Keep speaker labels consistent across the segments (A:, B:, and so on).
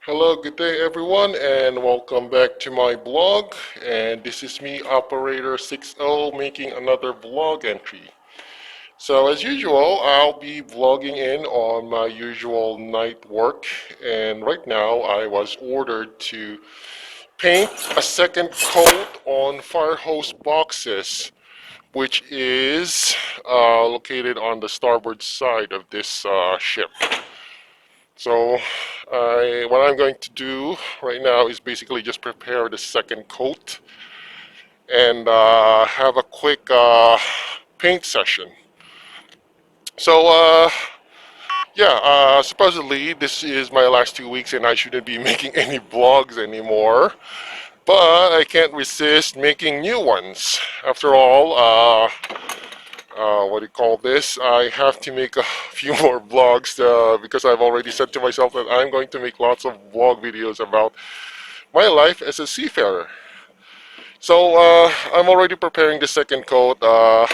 A: Hello, good day everyone, and welcome back to my blog. And this is me, Operator 60, making another vlog entry. So as usual, I'll be vlogging in on my usual night work. And right now, I was ordered to paint a second coat on fire hose boxes, which is located on the starboard side of this ship. So what I'm going to do right now is basically just prepare the second coat and have a quick paint session. So yeah, supposedly this is my last 2 weeks and I shouldn't be making any vlogs anymore. But I can't resist making new ones. After all, what do you call this? I have to make a few more vlogs because I've already said to myself that I'm going to make lots of vlog videos about my life as a seafarer. So I'm already preparing the second coat. The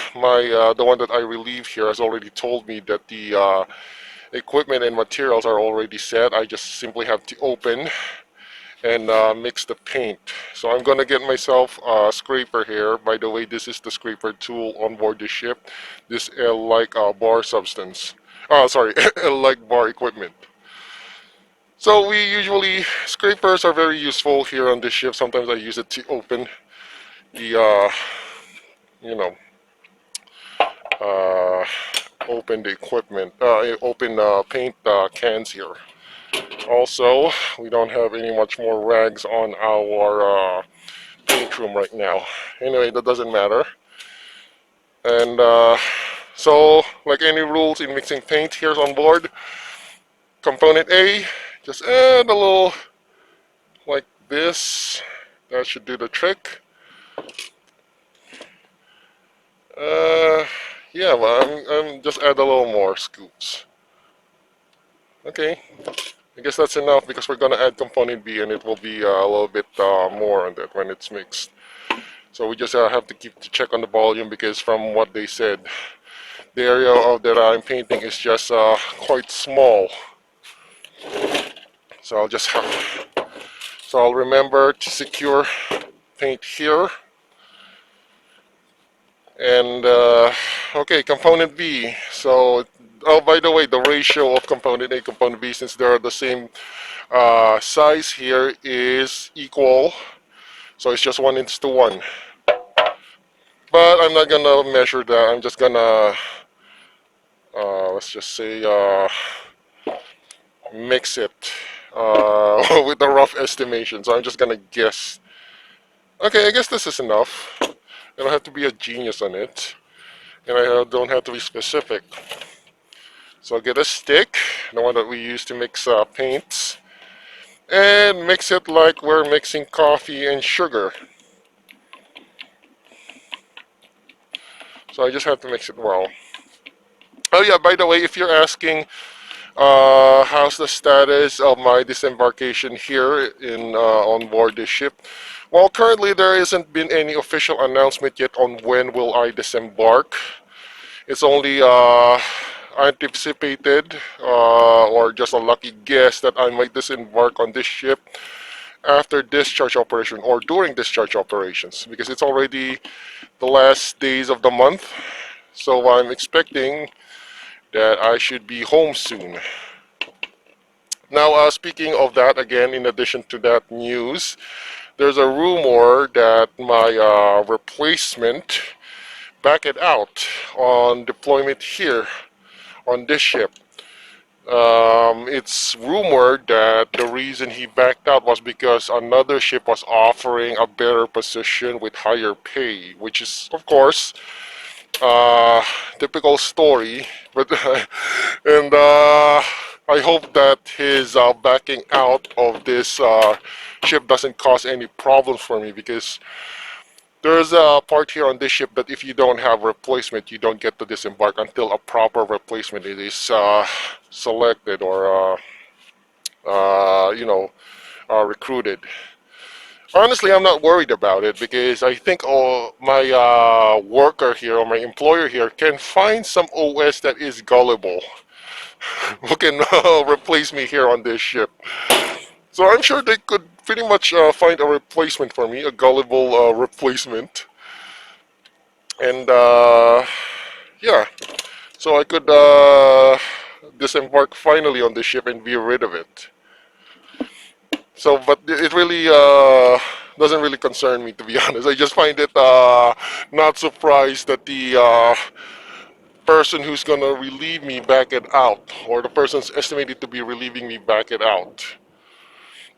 A: one that I relieve here has already told me that the equipment and materials are already set. I just simply have to open and mix the paint. So I'm gonna get myself a scraper here. By the way, this is the scraper tool on board the ship. This L-like bar substance. Sorry, L-like bar equipment. So we usually, scrapers are very useful here on the ship. Sometimes I use it to open the, you know, uh, open the equipment, open paint cans here. Also, we don't have any much more rags on our paint room right now. Anyway, that doesn't matter. And so, like any rules in mixing paint here on board, component A, just add a little like this. That should do the trick. Uh, yeah, well, I'm just add a little more scoops. Okay, I guess that's enough because we're gonna add component B and it will be a little bit more on that when it's mixed. So we just have to keep to check on the volume because from what they said, the area of that I'm painting is just quite small. So I'll remember to secure paint here. And okay, component B. So, oh, by the way, the ratio of component A, component B, since they're the same size here, is equal. So it's just 1:1. But I'm not gonna measure that. I'm just gonna, let's just say, mix it with a rough estimation. So I'm just gonna guess. Okay, I guess this is enough. I don't have to be a genius on it, and I don't have to be specific. So I'll get a stick, the one that we use to mix paints, and mix it like we're mixing coffee and sugar. So I just have to mix it well. Oh yeah, by the way, if you're asking how's the status of my disembarkation here in on board this ship, well, currently there hasn't been any official announcement yet on when will I disembark. It's only anticipated or just a lucky guess that I might disembark on this ship after discharge operation or during discharge operations because it's already the last days of the month. So I'm expecting that I should be home soon. Now, speaking of that, again, in addition to that news, there's a rumor that my replacement backed it out on deployment here on this ship. It's rumored that the reason he backed out was because another ship was offering a better position with higher pay, which is, of course, typical story. But and I hope that his backing out of this ship doesn't cause any problems for me because there's a part here on this ship that if you don't have replacement, you don't get to disembark until a proper replacement is selected or recruited. Honestly, I'm not worried about it because I think my worker here or my employer here can find some OS that is gullible who can replace me here on this ship. So I'm sure they could pretty much find a replacement for me, a gullible replacement. And yeah, so I could disembark finally on the ship and be rid of it. So, but it really doesn't really concern me, to be honest. I just find it not surprised that the person who's gonna relieve me back it out, or the person's estimated to be relieving me back it out.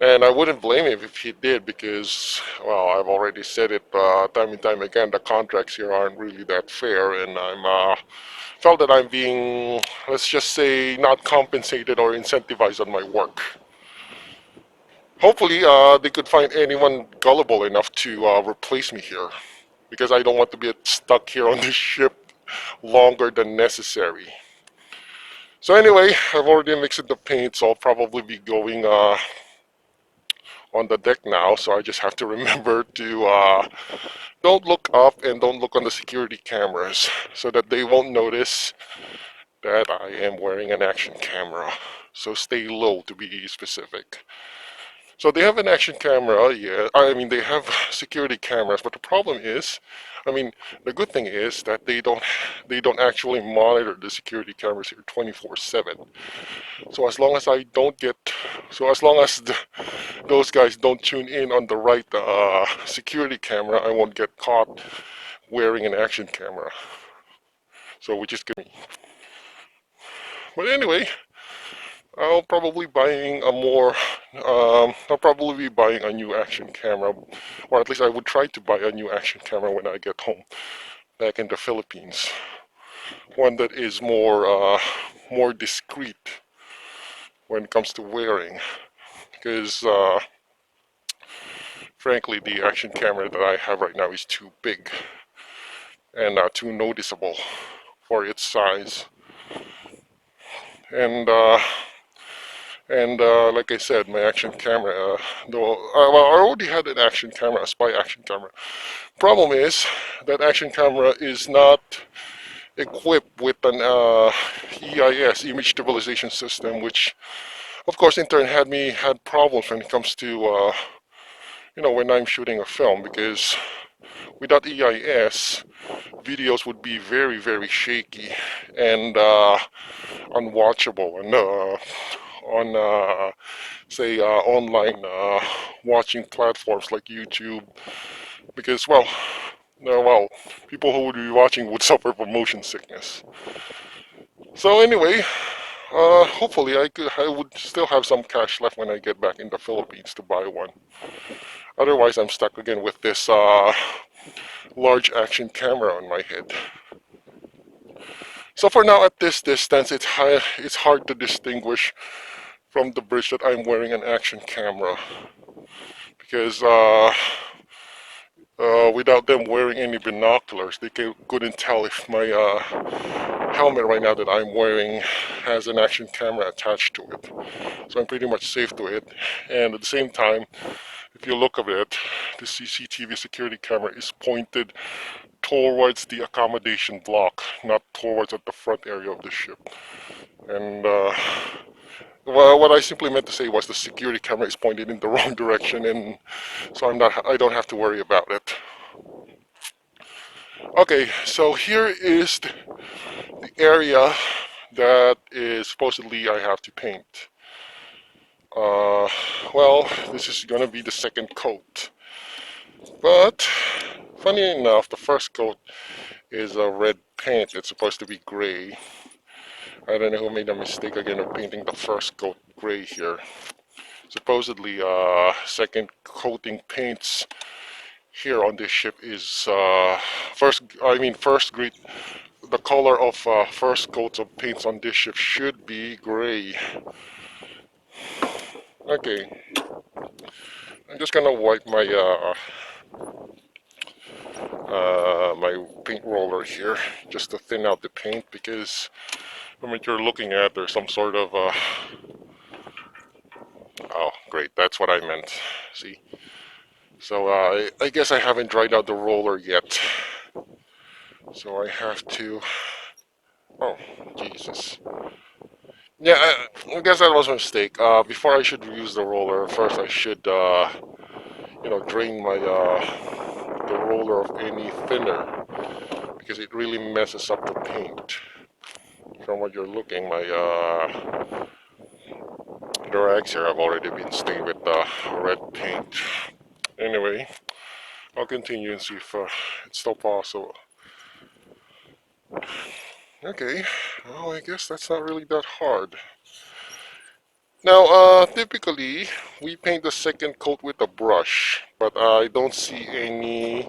A: And I wouldn't blame him if he did, because, well, I've already said it time and time again, the contracts here aren't really that fair, and I'm felt that I'm being, let's just say, not compensated or incentivized on my work. Hopefully, they could find anyone gullible enough to replace me here, because I don't want to be stuck here on this ship longer than necessary. So anyway, I've already mixed the paint, so I'll probably be going on the deck now. So I just have to remember to don't look up and don't look on the security cameras, so that they won't notice that I am wearing an action camera. So stay low, to be specific. So they have an action camera, yeah. I mean, they have security cameras, but the problem is, I mean, the good thing is that they don't actually monitor the security cameras here 24/7. So as long as I don't get, so as long as those guys don't tune in on the right security camera, I won't get caught wearing an action camera. So which is good. But anyway, I'll probably be buying a new action camera, or at least I would try to buy a new action camera when I get home back in the Philippines. One that is more discreet when it comes to wearing, because frankly, the action camera that I have right now is too big and too noticeable for its size. And like I said, my action camera, though, well, I already had an action camera, a spy action camera. Problem is that action camera is not equipped with an EIS, image stabilization system, which, of course, in turn had problems when it comes to when I'm shooting a film, because without EIS, videos would be very, very shaky and unwatchable, and on say online watching platforms like YouTube, because well, no, well, people who would be watching would suffer from motion sickness. So anyway, hopefully I would still have some cash left when I get back in the Philippines to buy one. Otherwise, I'm stuck again with this large action camera on my head. So for now, at this distance, it's hard to distinguish from the bridge that I'm wearing an action camera, because without them wearing any binoculars, they couldn't tell if my helmet right now that I'm wearing has an action camera attached to it. So I'm pretty much safe to it. And at the same time, if you look at it, the CCTV security camera is pointed towards the accommodation block, not towards at the front area of the ship. And well, what I simply meant to say was the security camera is pointed in the wrong direction, and so I don't have to worry about it. Okay, so here is the area that is supposedly I have to paint. Uh, well, this is gonna be the second coat, but funny enough, the first coat is a red paint. It's supposed to be gray. I don't know who made a mistake again of painting the first coat gray here. Supposedly, second coating paints here on this ship is first grade. The color of first coats of paints on this ship should be gray. Okay, I'm just gonna wipe my paint roller here just to thin out the paint, because from what you're looking at, there's some sort of oh, great, that's what I meant. See, so I guess I haven't dried out the roller yet, so I have to. Oh, Jesus. Yeah, I guess that was a mistake. Before I should use the roller, first I should, drain my the roller of any thinner because it really messes up the paint. From what you're looking, my the rags here have already been stained with red paint. Anyway, I'll continue and see if it's still possible. Okay, well, I guess that's not really that hard. Now, typically, we paint the second coat with a brush, but I don't see any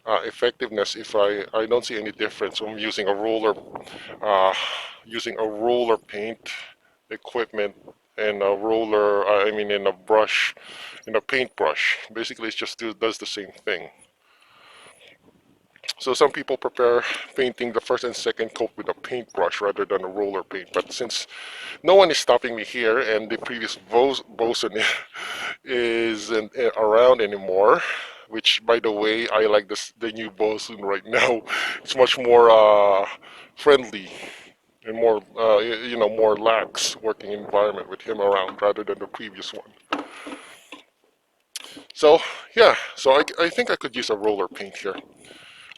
A: effectiveness if I don't see any difference when uh, using a roller paint equipment and a roller, I mean in a brush, in a paintbrush. Basically, does the same thing. So some people prepare painting the first and second coat with a paintbrush rather than a roller paint. But since no one is stopping me here and the previous bosun isn't around anymore, which by the way, I like the new bosun right now. It's much more friendly and more, more lax working environment with him around rather than the previous one. So yeah, so I think I could use a roller paint here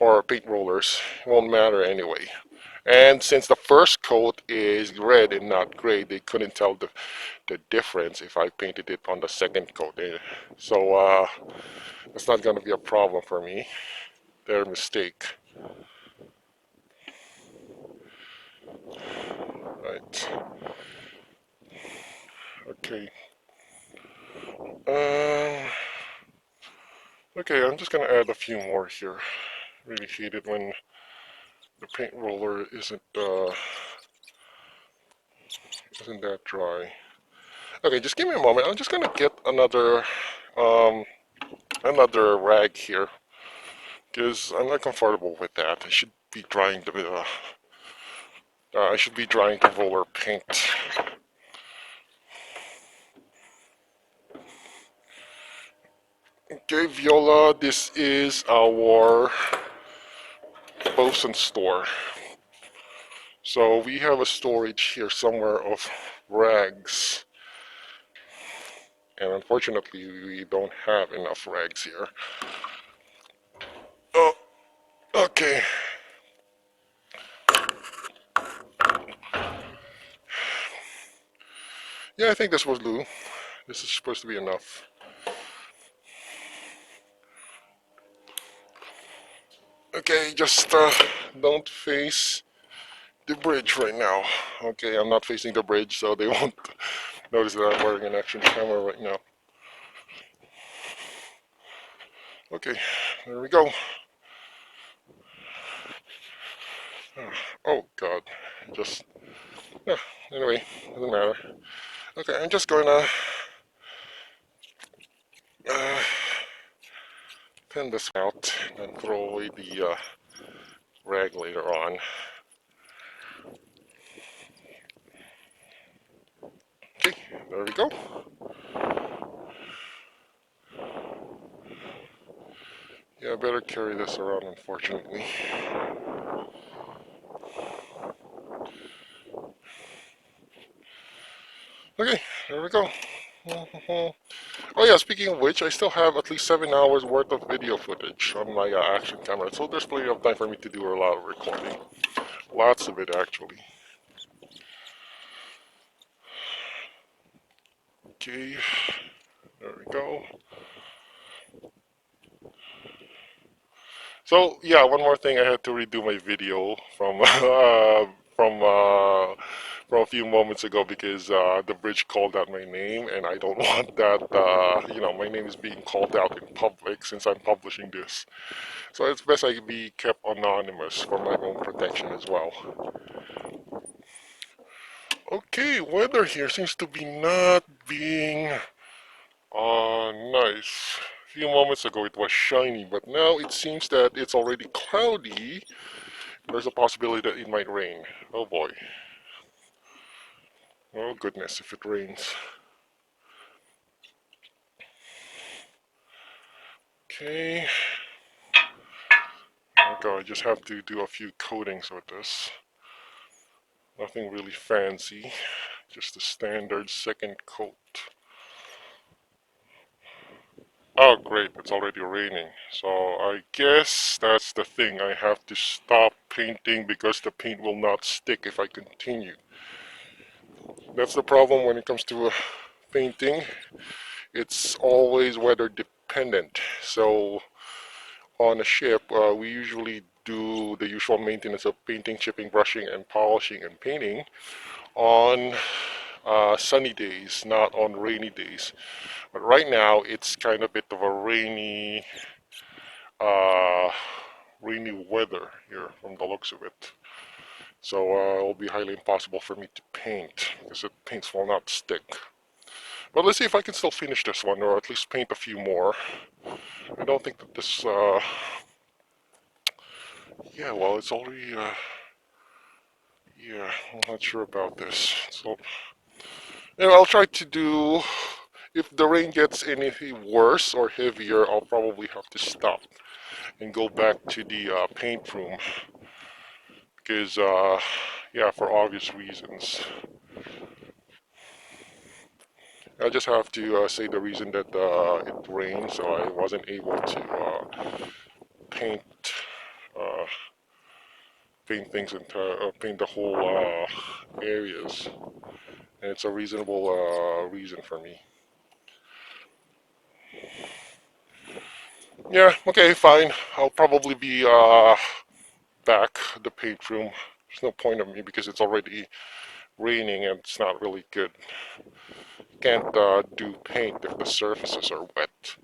A: or paint rollers. It won't matter anyway. And since the first coat is red and not gray, they couldn't tell the difference if I painted it on the second coat. So it's not going to be a problem for me. Their mistake. Right. Okay. Um, okay, I'm just going to add a few more here. Really hate it when the paint roller isn't that dry. Okay, just give me a moment. I'm just going to get um, another rag here because I'm not comfortable with that. I should be drying the roller paint. Okay, Viola, this is our bosun store. So we have a storage here somewhere of rags. And unfortunately, we don't have enough rags here. Oh, okay. Yeah, I think this will do. This is supposed to be enough. Okay, just don't face the bridge right now. Okay, I'm not facing the bridge, so they won't notice that I'm wearing an action camera right now. Okay, there we go. Oh God, just yeah. Anyway, doesn't matter. Okay, I'm just gonna uh, pin this out and throw away the rag later on. Okay, there we go. Yeah, I better carry this around, unfortunately. Okay, there we go. Oh yeah, speaking of which, I still have at least 7 hours worth of video footage on my action camera, so there's plenty of time for me to do a lot of recording. Lots of it, actually. Okay, there we go. So yeah, one more thing, I had to redo my video from uh, from a few moments ago because the bridge called out my name, and I don't want that. My name is being called out in public since I'm publishing this. So it's best I be kept anonymous for my own protection as well. Okay, weather here seems to be not being nice. A few moments ago it was shiny, but now it seems that it's already cloudy. There's a possibility that it might rain. Oh boy. Oh goodness, if it rains. Okay. Okay, I just have to do a few coatings with this. Nothing really fancy, just the standard second coat. Oh great, it's already raining. So I guess that's the thing. I have to stop painting because the paint will not stick if I continue. That's the problem when it comes to painting. It's always weather dependent. So on a ship, we usually do the usual maintenance of painting, chipping, brushing, and polishing and painting on sunny days, not on rainy days. But right now, it's kind of a bit of a uh, rainy weather here from the looks of it. So it'll be highly impossible for me to paint because the paints will not stick. But let's see if I can still finish this one, or at least paint a few more. I don't think that this, yeah, well, it's already, yeah, I'm not sure about this. So, I'll try to do, if the rain gets any worse or heavier, I'll probably have to stop and go back to the paint room because, yeah, for obvious reasons. I just have to say the reason that it rained, so I wasn't able to paint uh, paint things into paint the whole areas, and it's a reasonable reason for me. Yeah, okay, fine. I'll probably be back at the paint room. There's no point of me because it's already raining and it's not really good. Can't do paint if the surfaces are wet.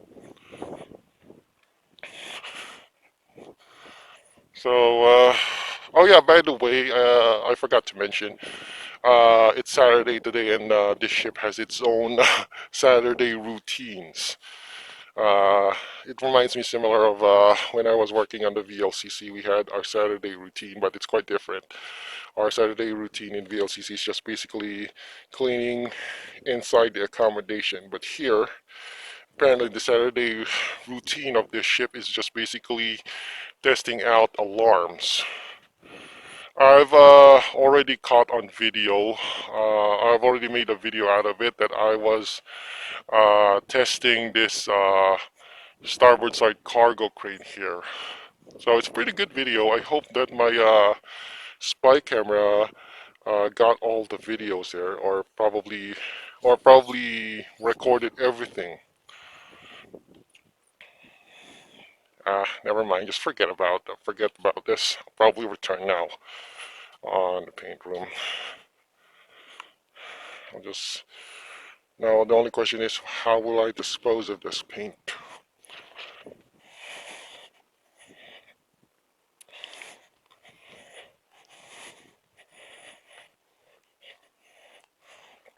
A: So, oh yeah, by the way, I forgot to mention, it's Saturday today, and this ship has its own Saturday routines. Uh, it reminds me similar of when I was working on the VLCC. We had our Saturday routine, but it's quite different. Our Saturday routine in VLCC is just basically cleaning inside the accommodation. But here, apparently the Saturday routine of this ship is just basically testing out alarms. I've already caught on video. I've already made a video out of it that I was testing this starboard side cargo crane here. So it's a pretty good video. I hope that my spy camera got all the videos there, or probably recorded everything. Never mind. Just forget about this. I'll probably return now on the paint room. I'll just Now the only question is, how will I dispose of this paint?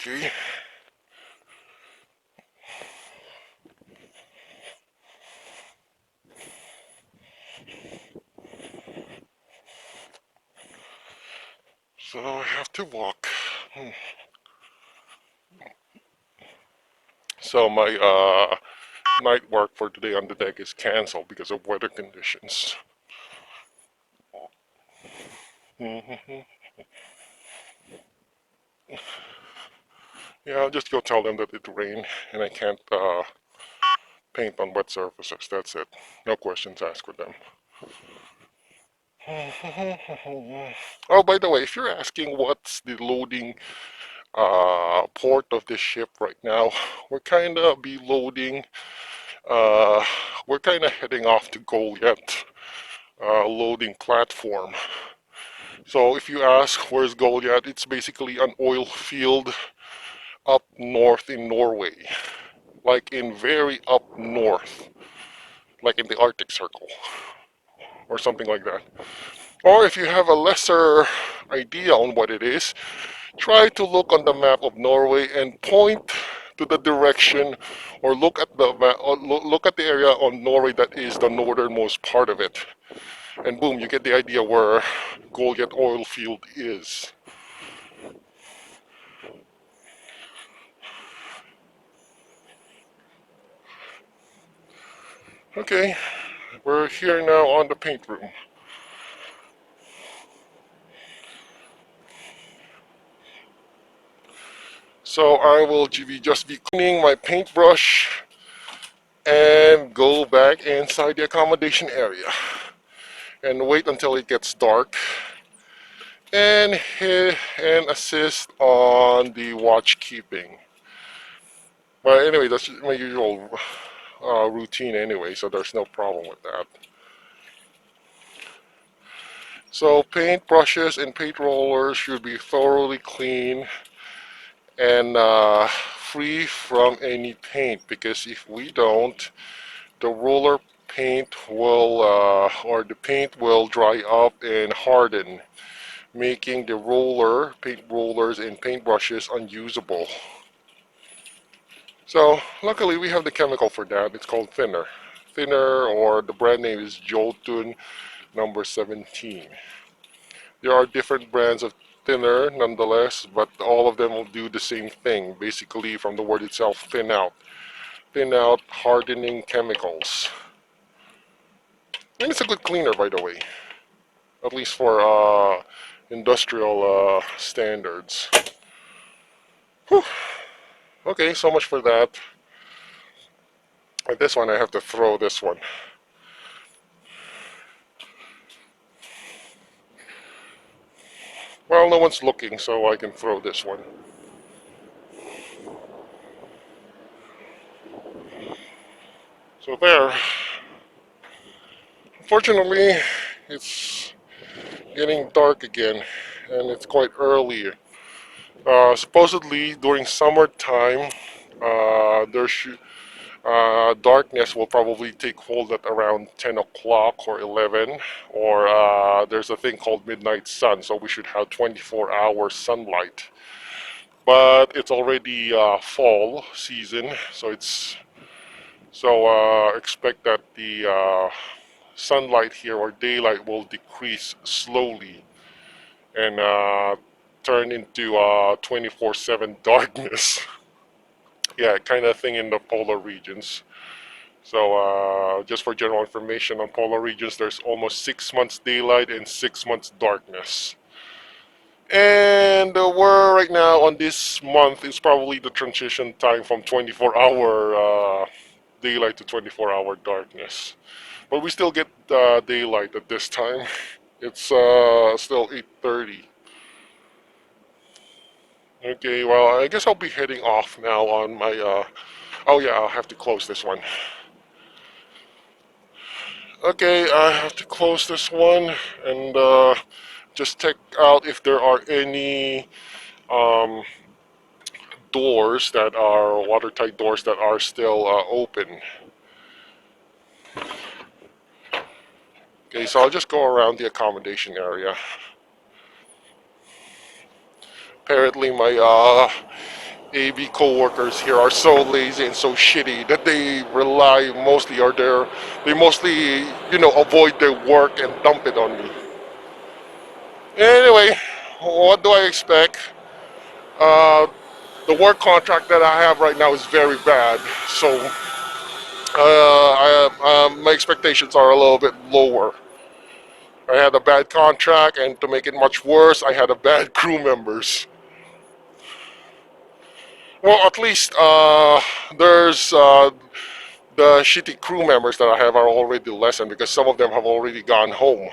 A: Okay. So I have to walk. So my night work for today on the deck is canceled because of weather conditions. Hmm. Yeah, I'll just go tell them that it rained and I can't paint on wet surfaces. That's it. No questions asked with them. Oh, by the way, if you're asking what's the loading port of this ship right now, we're kind of be loading. Uh, we're kind of heading off to Goliath loading platform. So if you ask where's Goliath, it's basically an oil field up north in Norway, like in very up north, like in the Arctic Circle or something like that. Or if you have a lesser idea on what it is, try to look on the map of Norway and point to the direction, or look at the look at the area on Norway that is the northernmost part of it, and boom, you get the idea where Goliath oil field is. Okay, we're here now on the paint room. So I will just be cleaning my paintbrush and go back inside the accommodation area and wait until it gets dark and assist on the watch keeping. But anyway, that's my usual routine anyway, so there's no problem with that. So paint brushes and paint rollers should be thoroughly clean and free from any paint, because if we don't, the roller paint will or the paint will dry up and harden, making the paint rollers and paint brushes unusable. So luckily we have the chemical for that. It's called thinner, or the brand name is Jolton number 17. There are different brands of thinner nonetheless, but all of them will do the same thing, basically from the word itself, thin out hardening chemicals. And it's a good cleaner, by the way, at least for industrial standards. Whew. Okay, so much for that. And this one, I have to throw this one. Well, no one's looking, so I can throw this one. So there. Unfortunately, it's getting dark again, and it's quite early. Supposedly, during summertime, there should darkness will probably take hold at around 10 o'clock or 11, or there's a thing called midnight sun, so we should have 24-hour sunlight. But it's already fall season, so expect that the sunlight here, or daylight, will decrease slowly and turn into 24/7 darkness. Yeah, kind of thing in the polar regions. So just for general information, on polar regions, there's almost 6 months daylight and 6 months darkness. And we're right now on this month is probably the transition time from 24-hour daylight to 24-hour darkness. But we still get daylight at this time. It's still 8:30. Okay, well, I guess I'll be heading off now on my... oh yeah, I'll have to close this one. Okay, I have to close this one and just check out if there are any um, doors that are watertight doors that are still open. Okay, so I'll just go around the accommodation area. Apparently my AV co-workers here are so lazy and so shitty that they rely mostly, or they mostly, avoid their work and dump it on me. Anyway, what do I expect? Uh, the work contract that I have right now is very bad, so my expectations are a little bit lower. I had a bad contract, and to make it much worse, I had a bad crew members. Well, at least there's the shitty crew members that I have are already lessened, because some of them have already gone home.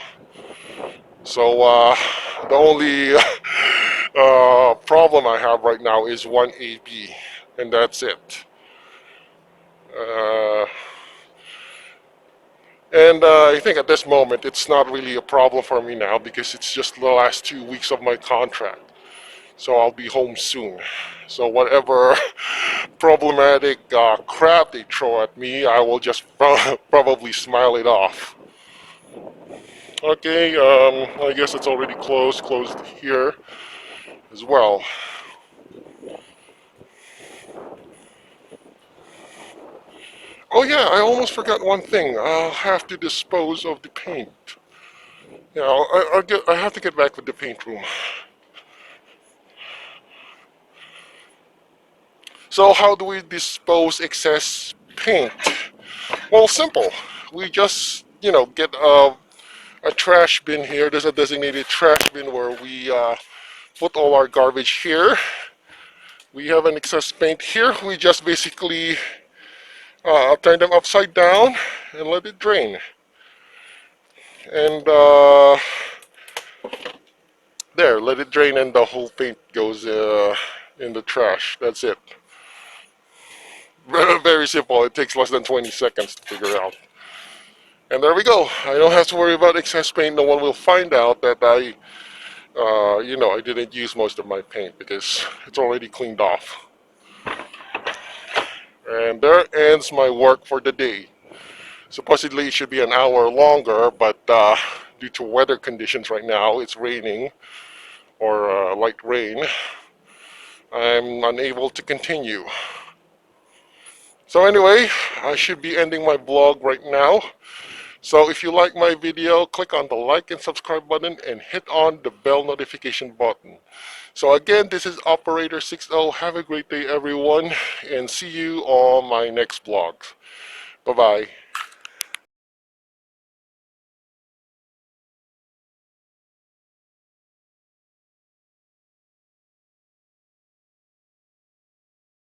A: So the only problem I have right now is one AP, and that's it. Uh, and I think at this moment it's not really a problem for me now, because it's just the last 2 weeks of my contract. So I'll be home soon. So whatever problematic crap they throw at me, I will just probably smile it off. Okay, I guess it's already closed here as well. Oh yeah, I almost forgot one thing. I'll have to dispose of the paint. Yeah, I have to get back with the paint room. So how do we dispose excess paint? Well, simple. We just, get a trash bin here. There's a designated trash bin where we put all our garbage here. We have an excess paint here. We just basically turn them upside down and let it drain. And there, let it drain and the whole paint goes in the trash. That's it. Very, very simple. It takes less than 20 seconds to figure it out. And there we go. I don't have to worry about excess paint. No one will find out that I didn't use most of my paint because it's already cleaned off. And there ends my work for the day. Supposedly it should be an hour longer, but due to weather conditions right now, it's raining or light rain, I'm unable to continue. So anyway, I should be ending my vlog right now. So if you like my video, click on the like and subscribe button and hit on the bell notification button. So again, this is Operator 60. Have a great day everyone and see you on my next vlog. Bye-bye.